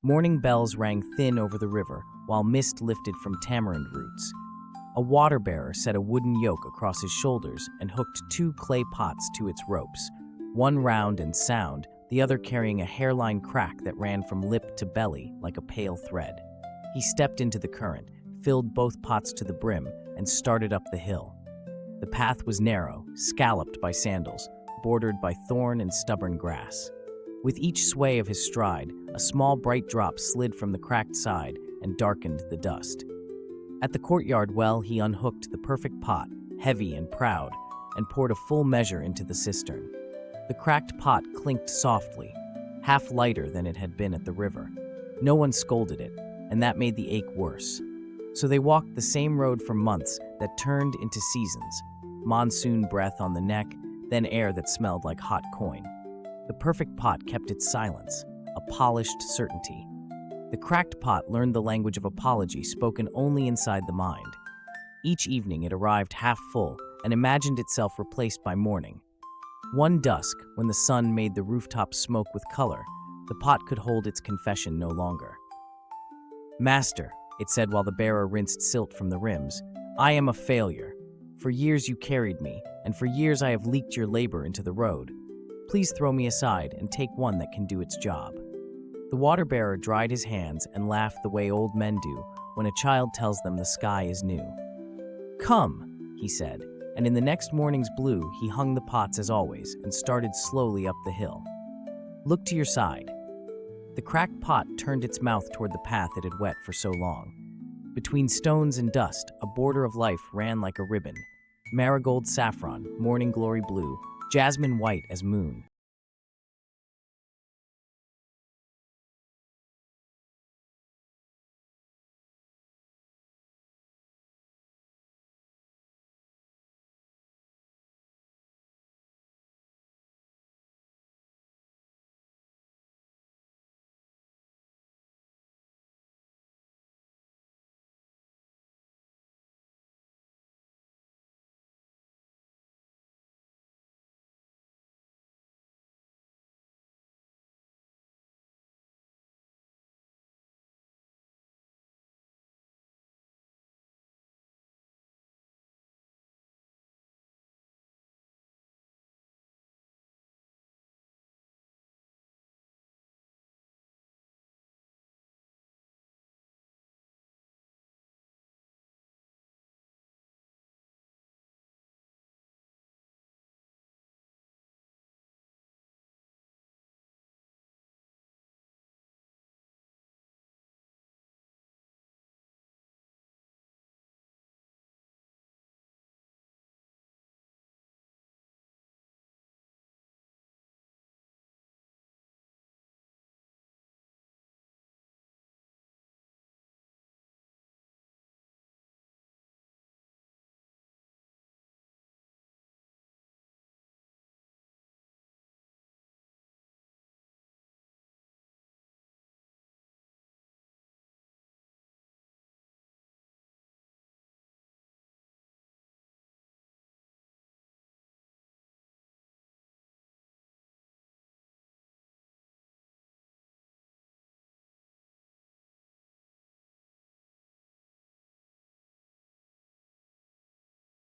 Morning bells rang thin over the river, while mist lifted from tamarind roots. A water-bearer set a wooden yoke across his shoulders and hooked two clay pots to its ropes, one round and sound, the other carrying a hairline crack that ran from lip to belly like a pale thread. He stepped into the current, filled both pots to the brim, and started up the hill. The path was narrow, scalloped by sandals, bordered by thorn and stubborn grass. With each sway of his stride, a small bright drop slid from the cracked side and darkened the dust. At the courtyard well, he unhooked the perfect pot, heavy and proud, and poured a full measure into the cistern. The cracked pot clinked softly, half lighter than it had been at the river. No one scolded it, and that made the ache worse. So they walked the same road for months that turned into seasons, monsoon breath on the neck, then air that smelled like hot coin. The perfect pot kept its silence, a polished certainty. The cracked pot learned the language of apology spoken only inside the mind. Each evening it arrived half full and imagined itself replaced by morning. One dusk, when the sun made the rooftops smoke with color, the pot could hold its confession no longer. "Master," it said while the bearer rinsed silt from the rims, "I am a failure. For years you carried me, and for years I have leaked your labor into the road. Please throw me aside and take one that can do its job." The water-bearer dried his hands and laughed the way old men do when a child tells them the sky is new. "Come," he said, and in the next morning's blue he hung the pots as always and started slowly up the hill. "Look to your side." The cracked pot turned its mouth toward the path it had wet for so long. Between stones and dust, a border of life ran like a ribbon. Marigold saffron, morning glory blue, jasmine white as moon.